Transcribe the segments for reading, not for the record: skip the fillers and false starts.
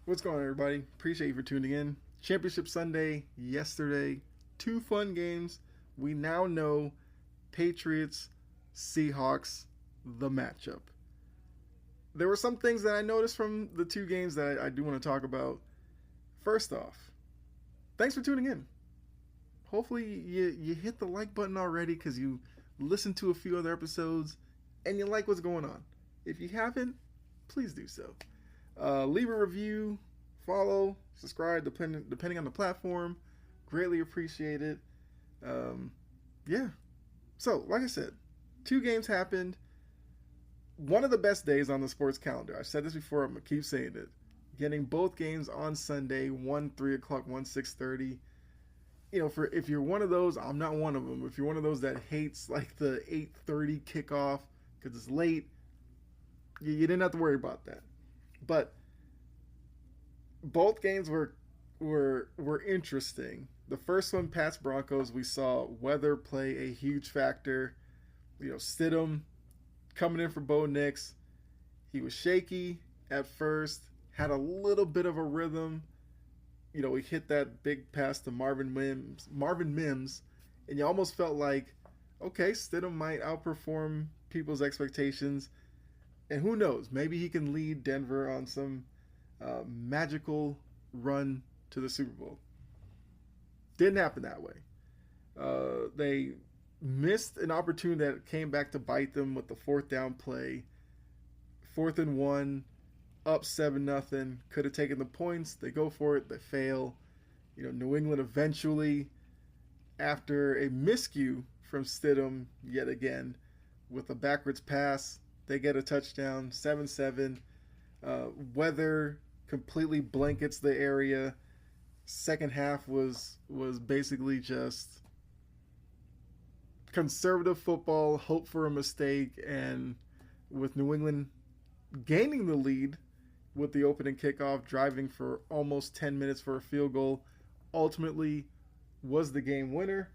What's going on, everybody? Appreciate you for tuning in. Championship Sunday yesterday. Two fun games. We now know Patriots, Seahawks, the matchup. There were some things that I noticed from the two games that I do want to talk about. First off, thanks for tuning in. Hopefully, you hit the like button already because you listened to a few other episodes and you like what's going on. If you haven't, please do so. Leave a review, follow, subscribe, depending on the platform. Greatly appreciate it. Yeah. So, like I said, two games happened. One of the best days on the sports calendar. I've said this before. I'm gonna keep saying it. Getting both games on Sunday, one 3 o'clock, one 6:30. For if you're one of those, I'm not one of them. If you're one of those that hates like the 8:30 kickoff because it's late, you didn't have to worry about that. But both games were interesting. The first one, Pats Broncos, we saw weather play a huge factor. Stidham coming in for Bo Nix. He was shaky at first, had a little bit of a rhythm. He hit that big pass to Marvin Mims, and you almost felt like, okay, Stidham might outperform people's expectations. And who knows? Maybe he can lead Denver on some magical run to the Super Bowl. Didn't happen that way. They missed an opportunity that came back to bite them with the fourth down play. 4th and 1, up 7-0. Could have taken the points. They go for it. They fail. New England eventually, after a miscue from Stidham yet again, with a backwards pass, they get a touchdown, 7-7. Weather completely blankets the area. Second half was basically just conservative football, hope for a mistake, and with New England gaining the lead with the opening kickoff, driving for almost 10 minutes for a field goal, ultimately was the game winner.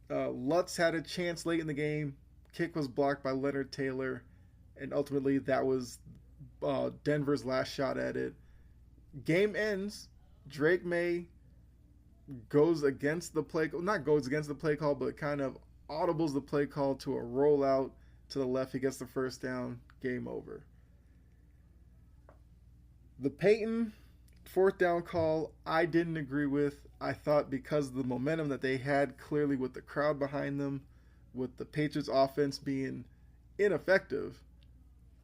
Lutz had a chance late in the game. Kick was blocked by Leonard Taylor, and ultimately that was Denver's last shot at it. Game ends. Drake May goes against the play, not goes against the play call, but kind of audibles the play call to a rollout to the left. He gets the first down. Game over. The Peyton fourth down call, I didn't agree with. I thought because of the momentum that they had, clearly with the crowd behind them, with the Patriots offense being ineffective,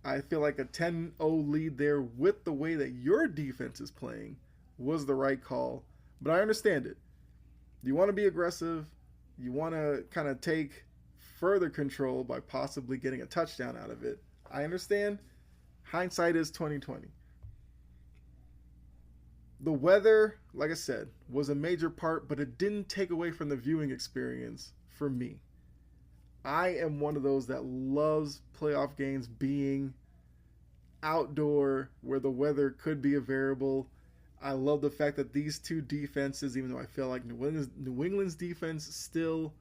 I feel like a 10-0 lead there with the way that your defense is playing was the right call. But I understand it. You want to be aggressive. You want to kind of take further control by possibly getting a touchdown out of it. I understand. Hindsight is 2020. The weather, like I said, was a major part, but it didn't take away from the viewing experience for me. I am one of those that loves playoff games being outdoor where the weather could be a variable. I love the fact that these two defenses, even though I feel like New England's defense still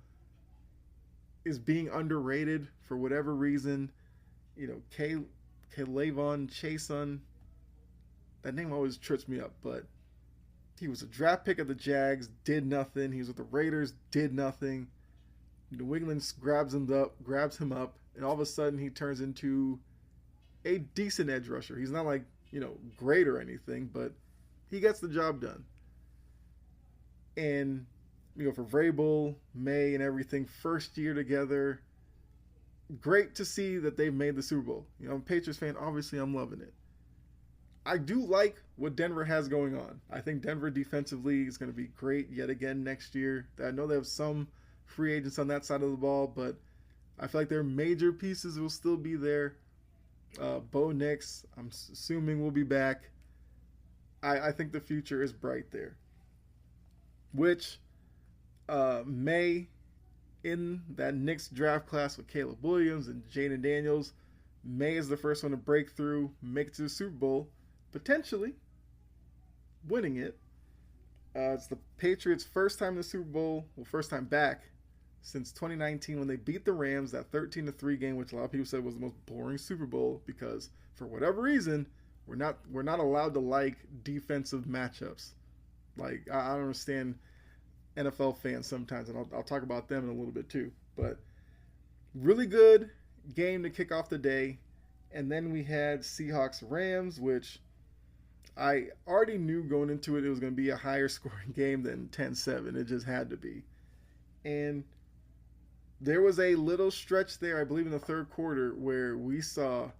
is being underrated for whatever reason. K'Lavon Chason, that name always trips me up, but he was a draft pick of the Jags, did nothing. He was with the Raiders, did nothing. New England grabs him up, and all of a sudden he turns into a decent edge rusher. He's not like, great or anything, but he gets the job done. And, for Vrabel, May, and everything, first year together, great to see that they've made the Super Bowl. I'm a Patriots fan. Obviously, I'm loving it. I do like what Denver has going on. I think Denver defensively is going to be great yet again next year. I know they have some free agents on that side of the ball, but I feel like their major pieces will still be there. Bo Nix, I'm assuming, will be back. I think the future is bright there. Which May, in that Knicks draft class with Caleb Williams and Jaden Daniels, May is the first one to break through, make it to the Super Bowl, potentially winning it. It's the Patriots' first time in the Super Bowl, first time back since 2019 when they beat the Rams, that 13-3 game, which a lot of people said was the most boring Super Bowl because, for whatever reason, We're not allowed to like defensive matchups. Like I don't understand NFL fans sometimes, and I'll talk about them in a little bit too. But really good game to kick off the day. And then we had Seahawks Rams, which I already knew going into it was going to be a higher scoring game than 10-7. It just had to be. And there was a little stretch there, I believe in the third quarter, where we saw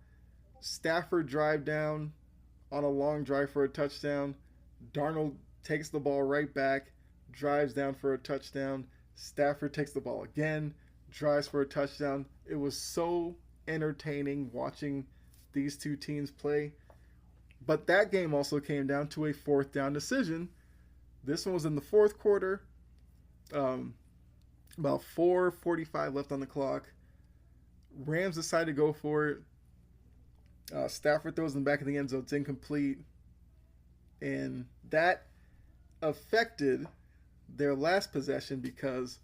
Stafford drive down on a long drive for a touchdown. Darnold takes the ball right back, drives down for a touchdown. Stafford takes the ball again, drives for a touchdown. It was so entertaining watching these two teams play. But that game also came down to a fourth down decision. This one was in the fourth quarter. About 4:45 left on the clock. Rams decide to go for it. Stafford throws in the back of the end zone. It's incomplete. And that affected their last possession because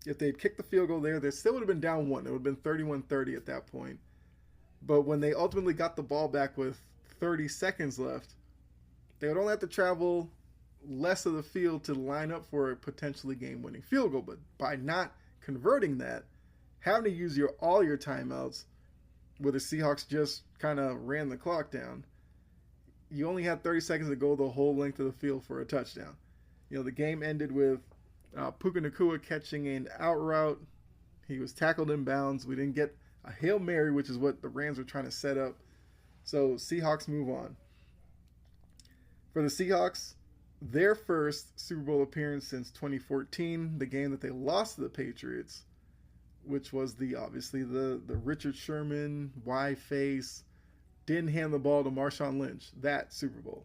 if they'd kicked the field goal there, they still would have been down one. It would have been 31-30 at that point. But when they ultimately got the ball back with 30 seconds left, they would only have to travel less of the field to line up for a potentially game-winning field goal. But by not converting that, having to use all your timeouts, where the Seahawks just kind of ran the clock down, you only had 30 seconds to go the whole length of the field for a touchdown. The game ended with Puka Nacua catching an out route. He was tackled in bounds. We didn't get a Hail Mary, which is what the Rams were trying to set up. So Seahawks move on. For the Seahawks, their first Super Bowl appearance since 2014, the game that they lost to the Patriots, which was obviously the Richard Sherman, wide face, didn't hand the ball to Marshawn Lynch, that Super Bowl.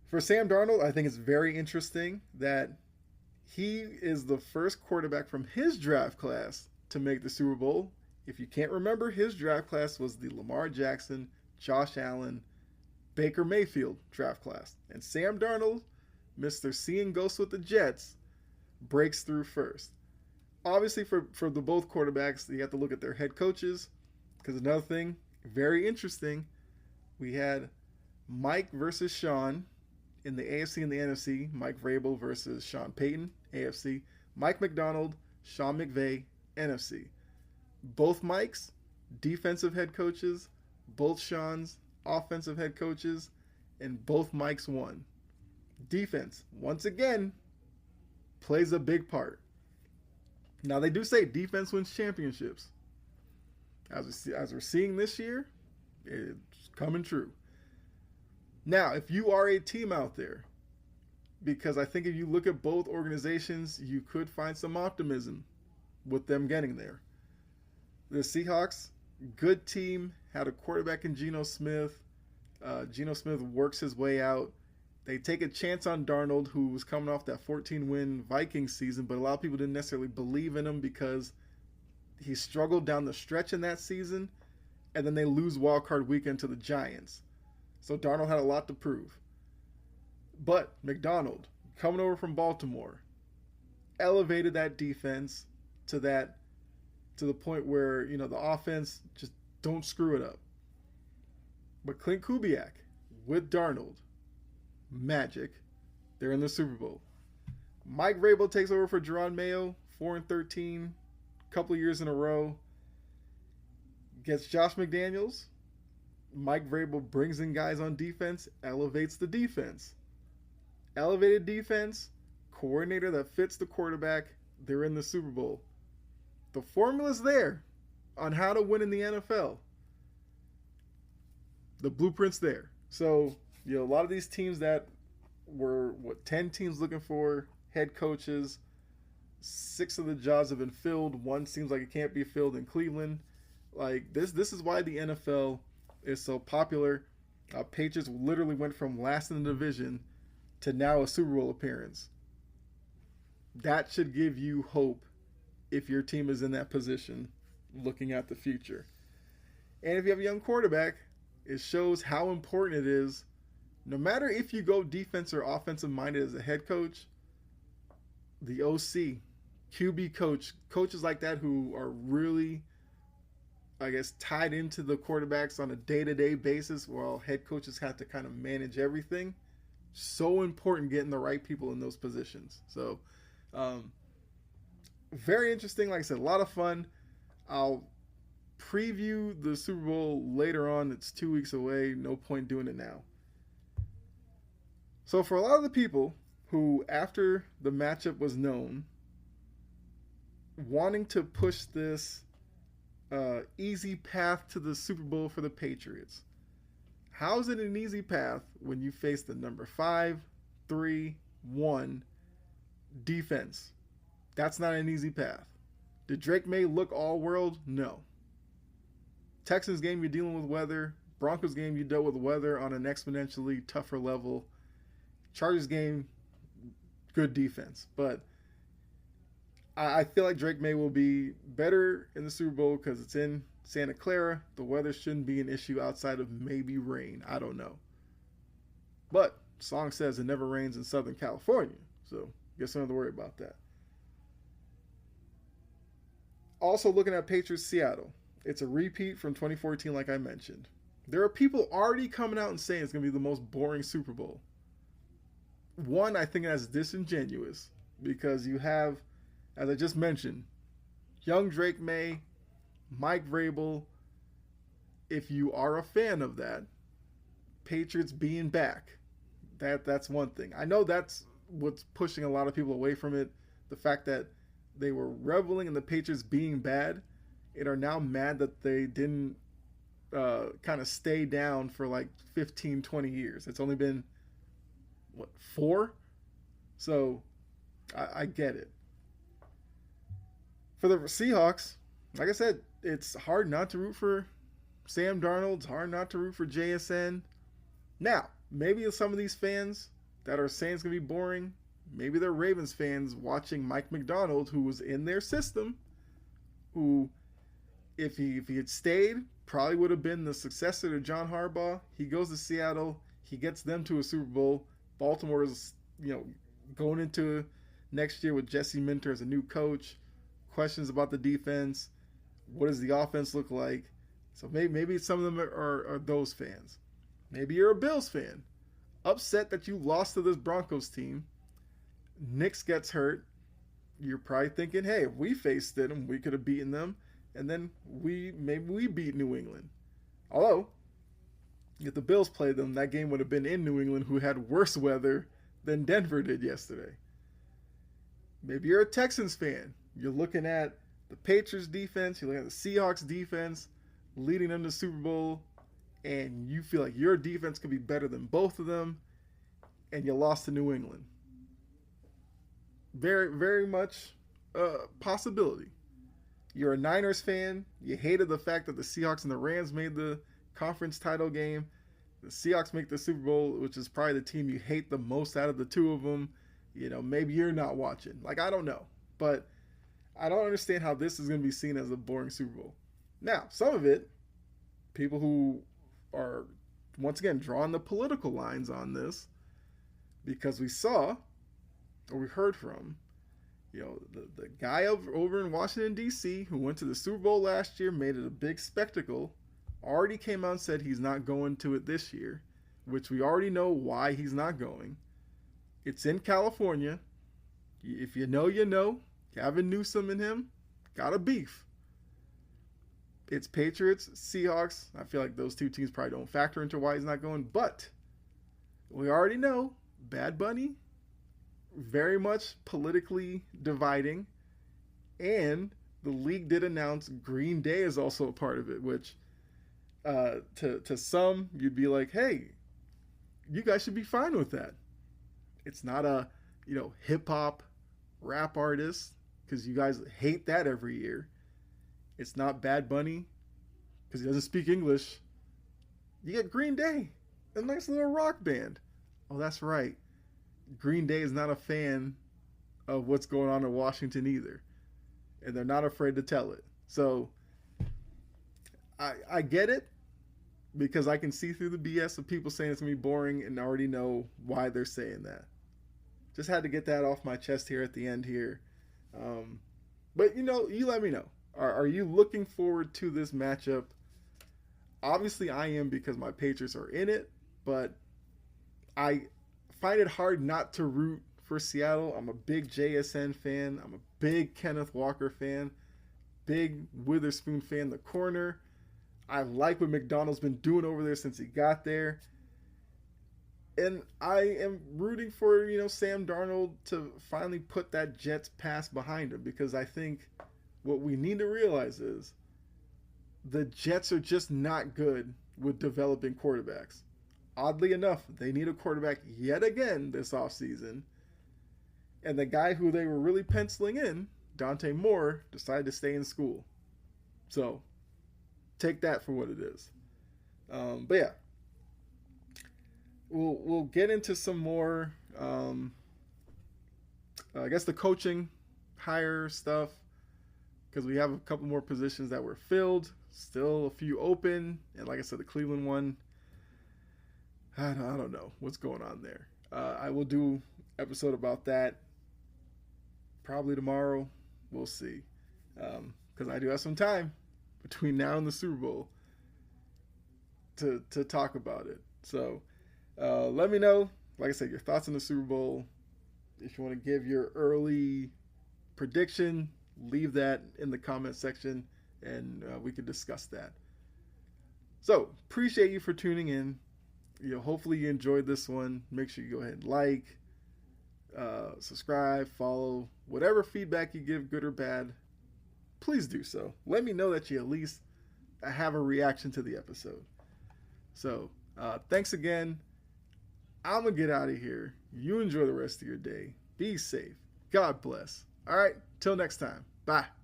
For Sam Darnold, I think it's very interesting that he is the first quarterback from his draft class to make the Super Bowl. If you can't remember, his draft class was the Lamar Jackson, Josh Allen, Baker Mayfield draft class. And Sam Darnold, Mr. Seeing Ghosts with the Jets, breaks through first. Obviously, for the both quarterbacks, you have to look at their head coaches. Because another thing, very interesting, we had Mike versus Sean in the AFC and the NFC. Mike Vrabel versus Sean Payton, AFC. Mike McDonald, Sean McVay, NFC. Both Mikes, defensive head coaches. Both Sean's, offensive head coaches. And both Mikes won. Defense, once again, plays a big part. Now, they do say defense wins championships. As we're seeing this year, it's coming true. Now, if you are a team out there, because I think if you look at both organizations, you could find some optimism with them getting there. The Seahawks, good team, had a quarterback in Geno Smith. Geno Smith works his way out. They take a chance on Darnold, who was coming off that 14-win Vikings season, but a lot of people didn't necessarily believe in him because he struggled down the stretch in that season, and then they lose wild card weekend to the Giants. So Darnold had a lot to prove. But McDonald, coming over from Baltimore, elevated that defense to the point where, the offense just don't screw it up. But Clint Kubiak with Darnold, magic. They're in the Super Bowl. Mike Vrabel takes over for Jerron Mayo, 4-13, couple of years in a row. Gets Josh McDaniels. Mike Vrabel brings in guys on defense, elevates the defense. Elevated defense, coordinator that fits the quarterback. They're in the Super Bowl. The formula's there on how to win in the NFL. The blueprint's there. So, a lot of these teams that were, 10 teams looking for head coaches, 6 of the jobs have been filled. 1 seems like it can't be filled in Cleveland. Like, this is why the NFL is so popular. Patriots literally went from last in the division to now a Super Bowl appearance. That should give you hope if your team is in that position looking at the future. And if you have a young quarterback, it shows how important it is, no matter if you go defense or offensive minded as a head coach, the OC, QB coach, coaches like that who are really I guess, tied into the quarterbacks on a day-to-day basis, while head coaches have to kind of manage everything. So important getting the right people in those positions. So, um, very interesting. Like I said, a lot of fun. I'll preview the Super Bowl later on. It's 2 weeks away. No point doing it now. So, for a lot of the people who, after the matchup was known, wanting to push this easy path to the Super Bowl for the Patriots, how is it an easy path when you face the number 5-3-1 defense? That's not an easy path. Did Drake May look all world? No. Texans game, you're dealing with weather. Broncos game, you dealt with weather on an exponentially tougher level. Chargers game, good defense. But I feel like Drake May will be better in the Super Bowl because it's in Santa Clara. The weather shouldn't be an issue outside of maybe rain. I don't know. But the song says it never rains in Southern California. So guess I don't have to worry about that. Also looking at Patriots Seattle. It's a repeat from 2014 like I mentioned. There are people already coming out and saying it's going to be the most boring Super Bowl. One, I think that's disingenuous because you have, as I just mentioned, young Drake May, Mike Vrabel. If you are a fan of that, Patriots being back, that's one thing. I know that's what's pushing a lot of people away from it. The fact that they were reveling in the Patriots being bad and are now mad that they didn't kind of stay down for like 15, 20 years. It's only been, 4? So I get it. For the Seahawks, like I said, it's hard not to root for Sam Darnold. It's hard not to root for JSN. Now, maybe some of these fans that are saying it's going to be boring, maybe they're Ravens fans watching Mike McDonald, who was in their system, who, if he had stayed, probably would have been the successor to John Harbaugh. He goes to Seattle. He gets them to a Super Bowl. Baltimore is, going into next year with Jesse Minter as a new coach. Questions about the defense. What does the offense look like? So maybe some of them are those fans. Maybe you're a Bills fan, upset that you lost to this Broncos team. Nix gets hurt. You're probably thinking, hey, if we faced them, we could have beaten them. And then maybe we beat New England. Although, if the Bills played them, that game would have been in New England, who had worse weather than Denver did yesterday. Maybe you're a Texans fan. You're looking at the Patriots defense, you're looking at the Seahawks defense, leading them to the Super Bowl, and you feel like your defense could be better than both of them, and you lost to New England. Very, very much a possibility. You're a Niners fan. You hated the fact that the Seahawks and the Rams made the conference title game. The Seahawks make the Super Bowl, which is probably the team you hate the most out of the two of them. Maybe you're not watching. I don't know. But I don't understand how this is going to be seen as a boring Super Bowl. Now, some of it, people who are, once again, drawing the political lines on this, because we saw, or we heard from, the guy over in Washington, D.C., who went to the Super Bowl last year, made it a big spectacle, already came out and said he's not going to it this year, which we already know why he's not going. It's in California. If you know, you know. Gavin Newsom and him got a beef. It's Patriots, Seahawks. I feel like those two teams probably don't factor into why he's not going, but we already know Bad Bunny, very much politically dividing, and the league did announce Green Day is also a part of it, which to some you'd be like, hey, you guys should be fine with that. It's not a hip hop rap artist, because you guys hate that every year. It's not Bad Bunny because he doesn't speak English. You get Green Day, a nice little rock band. Oh, that's right. Green Day is not a fan of what's going on in Washington either, and they're not afraid to tell it. So I get it, because I can see through the BS of people saying it's going to be boring and already know why they're saying that. Just had to get that off my chest here at the end here. But you let me know. Are you looking forward to this matchup? Obviously, I am because my Patriots are in it, but I find it hard not to root for Seattle. I'm a big JSN fan. I'm a big Kenneth Walker fan. Big Witherspoon fan, the corner. I like what McDonald's been doing over there since he got there. And I am rooting for, Sam Darnold to finally put that Jets pass behind him, because I think what we need to realize is the Jets are just not good with developing quarterbacks. Oddly enough, they need a quarterback yet again this offseason. And the guy who they were really penciling in, Dante Moore, decided to stay in school. So, take that for what it is. But yeah, we'll get into some more, I guess, the coaching hire stuff, because we have a couple more positions that were filled, still a few open, and like I said, the Cleveland one, I don't know what's going on there. I will do an episode about that probably tomorrow. We'll see, because I do have some time between now and the Super Bowl to talk about it. So let me know, like I said, your thoughts on the Super Bowl. If you want to give your early prediction, leave that in the comment section, and we can discuss that. So, appreciate you for tuning in. Hopefully you enjoyed this one. Make sure you go ahead and like, subscribe, follow, whatever feedback you give, good or bad, please do so. Let me know that you at least have a reaction to the episode. So, thanks again. I'm going to get out of here. You enjoy the rest of your day. Be safe. God bless. All right, till next time. Bye.